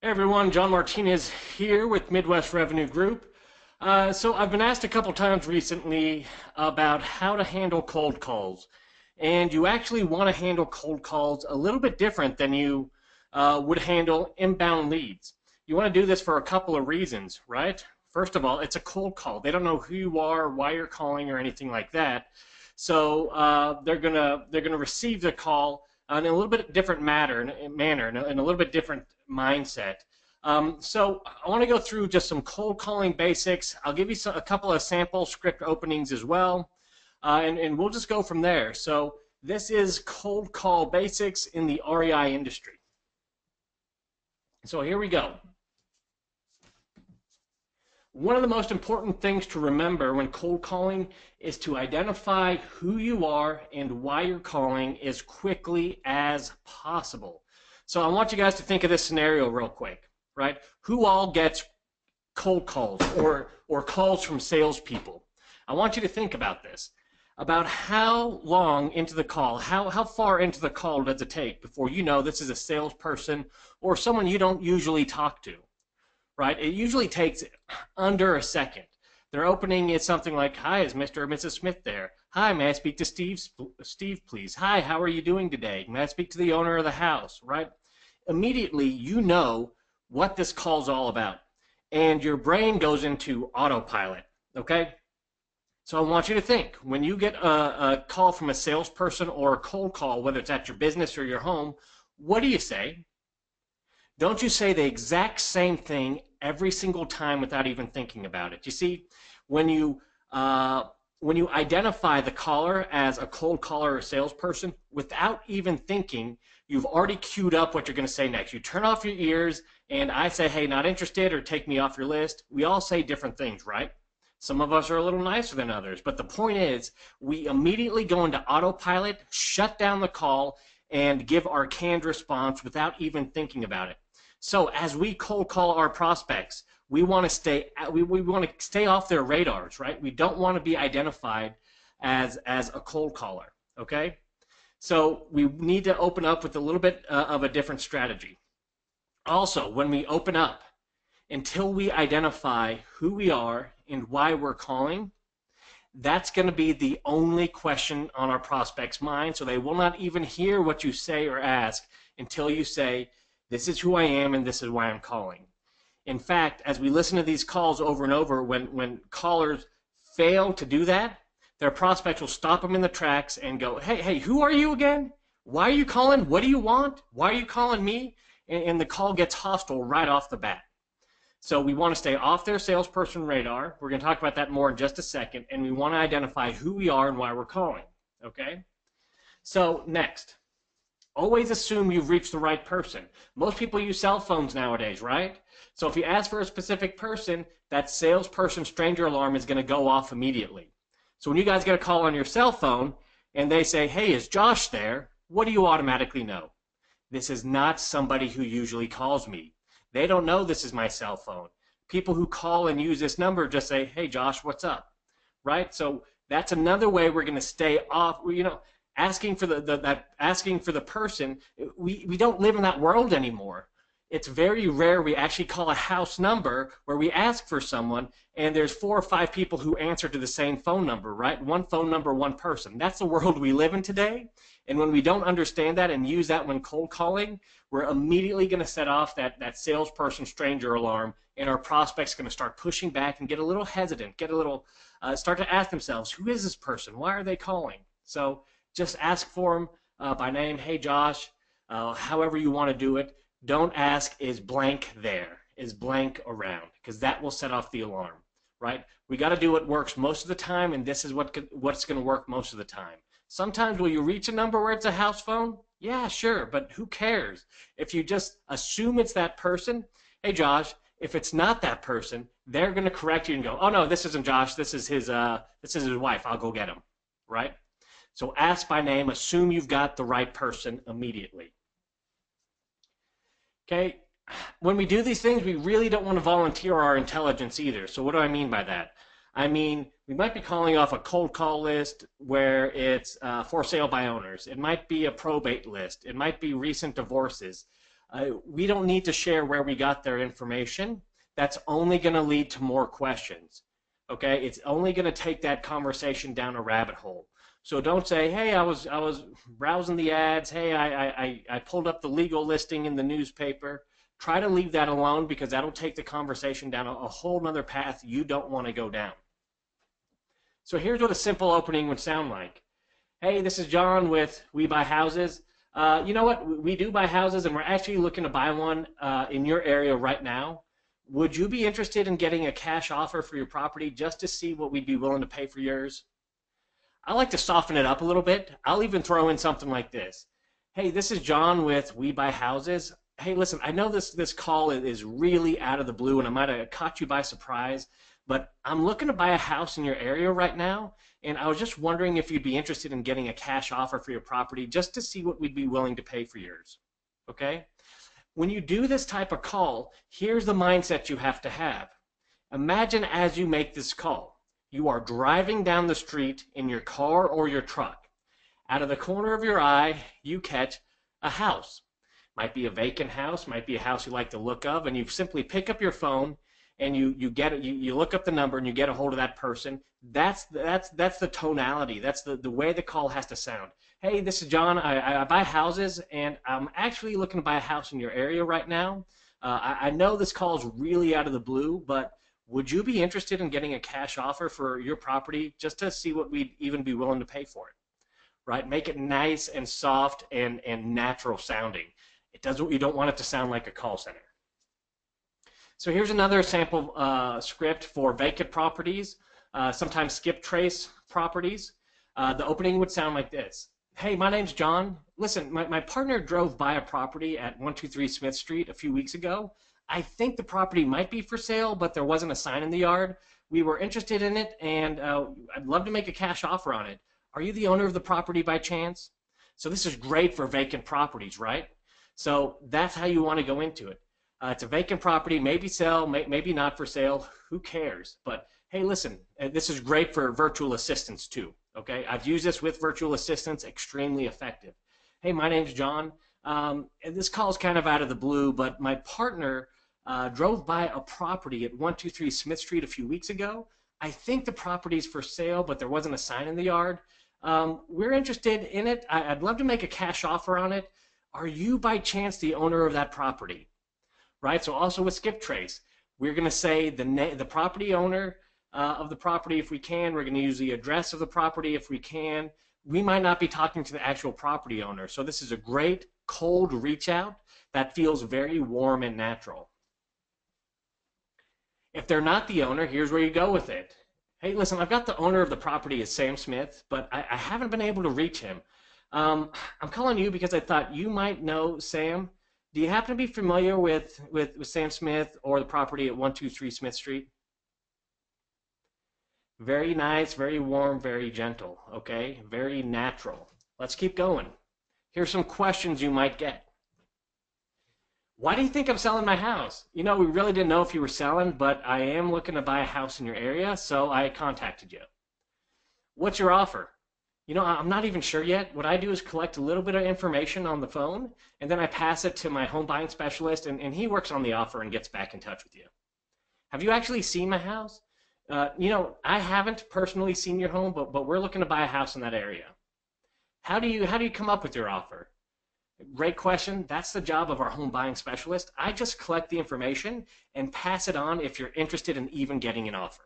Hey everyone, John Martinez here with Midwest Revenue Group. So I've been asked a couple times recently about how to handle cold calls. And you actually want to handle cold calls a little bit different than you would handle inbound leads. You want to do this for a couple of reasons, right? First of all, it's a cold call. They don't know who you are, why you're calling, or anything like that. So they're gonna receive the call in a little bit different manner, in a little bit different mindset. So I want to go through just some cold calling basics. I'll give you a couple of sample script openings as well, and we'll just go from there. So this is cold call basics in the REI industry. So here we go. One of the most important things to remember when cold calling is to identify who you are and why you're calling as quickly as possible. So I want you guys to think of this scenario real quick, right? Who all gets cold calls or calls from salespeople? I want you to think about this, about how long into the call, how far into the call does it take before you know this is a salesperson or someone you don't usually talk to? Right? It usually takes under a second. Their opening is something like, "Hi, is Mr. or Mrs. Smith there? Hi, may I speak to Steve, please? Hi, how are you doing today? May I speak to the owner of the house?" Right? Immediately, you know what this call's all about, and your brain goes into autopilot. Okay? So I want you to think, when you get a call from a salesperson or a cold call, whether it's at your business or your home, what do you say? Don't you say the exact same thing every single time without even thinking about it? You see, when you identify the caller as a cold caller or a salesperson, without even thinking, you've already queued up what you're going to say next. You turn off your ears, and I say, "Hey, not interested," or "Take me off your list." We all say different things, right? Some of us are a little nicer than others, but the point is, we immediately go into autopilot, shut down the call, and give our canned response without even thinking about it. So as we cold call our prospects, we want to stay off their radars, right? We don't want to be identified as a cold caller, okay? So we need to open up with a little bit of a different strategy. Also, when we open up, until we identify who we are and why we're calling, that's going to be the only question on our prospect's mind, so they will not even hear what you say or ask until you say, "This is who I am and this is why I'm calling." In fact, as we listen to these calls over and over, when callers fail to do that, their prospects will stop them in the tracks and go, hey, who are you again? Why are you calling? What do you want? Why are you calling me? And the call gets hostile right off the bat. So we want to stay off their salesperson radar. We're going to talk about that more in just a second. And we want to identify who we are and why we're calling. Okay? So next, always assume you've reached the right person. Most people use cell phones nowadays, right? So if you ask for a specific person, that salesperson stranger alarm is going to go off immediately. So when you guys get a call on your cell phone and they say, "Hey, is Josh there?" what do you automatically know? This is not somebody who usually calls me. They don't know this is my cell phone. People who call and use this number just say, "Hey, Josh, what's up?" Right? So that's another way we're going to stay off. Asking for the person, we don't live in that world anymore. It's very rare we actually call a house number where we ask for someone and there's 4 or 5 people who answer to the same phone number, right? One phone number, one person. That's the world we live in today. And when we don't understand that and use that when cold calling, we're immediately going to set off that salesperson stranger alarm, and our prospect's going to start pushing back and get a little hesitant, start to ask themselves, who is this person? Why are they calling? So just ask for them by name. "Hey, Josh," however you want to do it. Don't ask, "Is blank there? Is blank around?" Because that will set off the alarm, right? We got to do what works most of the time, and this is what's going to work most of the time. Sometimes will you reach a number where it's a house phone? Yeah, sure, but who cares? If you just assume it's that person, "Hey, Josh," if it's not that person, they're going to correct you and go, "Oh no, this isn't Josh. This is his wife. I'll go get him," right? So ask by name, assume you've got the right person immediately. Okay, when we do these things, we really don't want to volunteer our intelligence either. So what do I mean by that? I mean, we might be calling off a cold call list where it's for sale by owners. It might be a probate list. It might be recent divorces. We don't need to share where we got their information. That's only going to lead to more questions. Okay, it's only going to take that conversation down a rabbit hole. So don't say, hey, I was browsing the ads. Hey, I pulled up the legal listing in the newspaper. Try to leave that alone, because that'll take the conversation down a whole nother path you don't want to go down. So here's what a simple opening would sound like. Hey, this is John with We Buy Houses. You know what? We do buy houses, and we're actually looking to buy one in your area right now. Would you be interested in getting a cash offer for your property just to see what we'd be willing to pay for yours? I like to soften it up a little bit. I'll even throw in something like this. Hey, this is John with We Buy Houses. Hey, listen, I know this call is really out of the blue, and I might have caught you by surprise, but I'm looking to buy a house in your area right now, and I was just wondering if you'd be interested in getting a cash offer for your property just to see what we'd be willing to pay for yours. Okay? When you do this type of call, here's the mindset you have to have. Imagine as you make this call, you are driving down the street in your car or your truck. Out of the corner of your eye, you catch a house. Might be a vacant house, might be a house you like the look of, and you simply pick up your phone and you look up the number and you get a hold of that person. That's the tonality. That's the way the call has to sound. Hey, this is John. I buy houses, and I'm actually looking to buy a house in your area right now. I know this call is really out of the blue, but would you be interested in getting a cash offer for your property just to see what we'd even be willing to pay for it? Right? Make it nice and soft and natural sounding. You don't want it to sound like a call center. So here's another sample script for vacant properties, sometimes skip trace properties. The opening would sound like this. Hey, my name's John. Listen, my partner drove by a property at 123 Smith Street a few weeks ago. I think the property might be for sale, but there wasn't a sign in the yard. We were interested in it, and I'd love to make a cash offer on it. Are you the owner of the property by chance? So this is great for vacant properties, right? So that's how you want to go into it. It's a vacant property, maybe sell, maybe not for sale. Who cares? But hey, listen, this is great for virtual assistants too. Okay, I've used this with virtual assistants, extremely effective. Hey, my name's John. This call is kind of out of the blue, but my partner drove by a property at 123 Smith Street a few weeks ago. I think the property's for sale, but there wasn't a sign in the yard. We're interested in it. I'd love to make a cash offer on it. Are you by chance the owner of that property? Right, so also with skip trace, we're going to say the property owner of the property if we can. We're going to use the address of the property if we can. We might not be talking to the actual property owner. So this is a great cold reach out that feels very warm and natural. If they're not the owner, here's where you go with it. Hey, listen, I've got the owner of the property is Sam Smith, but I haven't been able to reach him. I'm calling you because I thought you might know Sam. Do you happen to be familiar with Sam Smith or the property at 123 Smith Street? Very nice, very warm, very gentle, okay? Very natural. Let's keep going. Here's some questions you might get. Why do you think I'm selling my house? You know, we really didn't know if you were selling, but I am looking to buy a house in your area, so I contacted you. What's your offer? You know, I'm not even sure yet. What I do is collect a little bit of information on the phone, and then I pass it to my home buying specialist, and he works on the offer and gets back in touch with you. Have you actually seen my house? You know, I haven't personally seen your home, but we're looking to buy a house in that area. How do you come up with your offer? Great question. That's the job of our home buying specialist. I just collect the information and pass it on if you're interested in even getting an offer.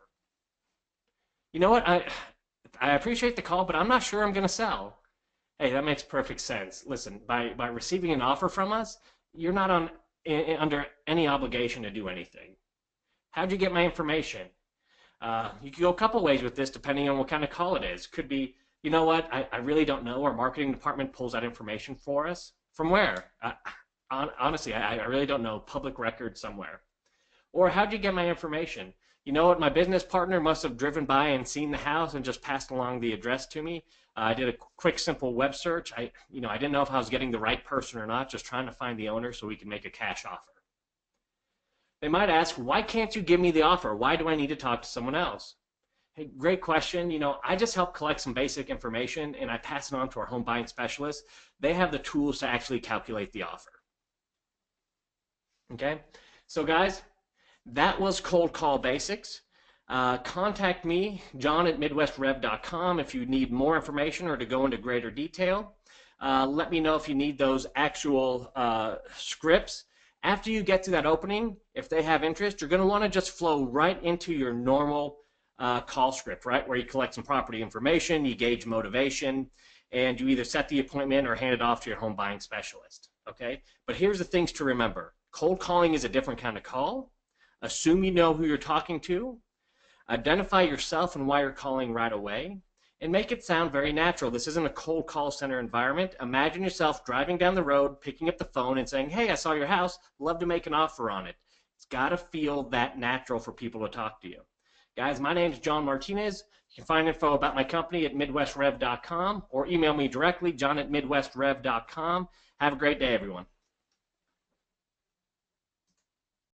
You know what? I appreciate the call, but I'm not sure I'm going to sell. Hey, that makes perfect sense. Listen, by receiving an offer from us, you're not under any obligation to do anything. How'd you get my information? You could go a couple ways with this depending on what kind of call it is. Could be, you know what, I really don't know. Our marketing department pulls that information for us. From where? Honestly, I really don't know. Public record somewhere. Or how'd you get my information? You know what, my business partner must have driven by and seen the house and just passed along the address to me. I did a quick, simple web search. I didn't know if I was getting the right person or not, just trying to find the owner so we can make a cash offer. They might ask, why can't you give me the offer? Why do I need to talk to someone else? Hey, great question. You know, I just help collect some basic information and I pass it on to our home buying specialist. They have the tools to actually calculate the offer. Okay, so guys, that was cold call basics. Contact me, John at MidwestRev.com, if you need more information or to go into greater detail. Let me know if you need those actual scripts. After you get to that opening, if they have interest, you're going to want to just flow right into your normal call script, right? Where you collect some property information, you gauge motivation, and you either set the appointment or hand it off to your home buying specialist. Okay? But here's the things to remember. Cold calling is a different kind of call. Assume you know who you're talking to. Identify yourself and why you're calling right away. And make it sound very natural. This isn't a cold call center environment. Imagine yourself driving down the road, picking up the phone and saying, hey, I saw your house. Love to make an offer on it. It's got to feel that natural for people to talk to you. Guys, my name is John Martinez. You can find info about my company at MidwestRev.com or email me directly, john at MidwestRev.com. Have a great day, everyone.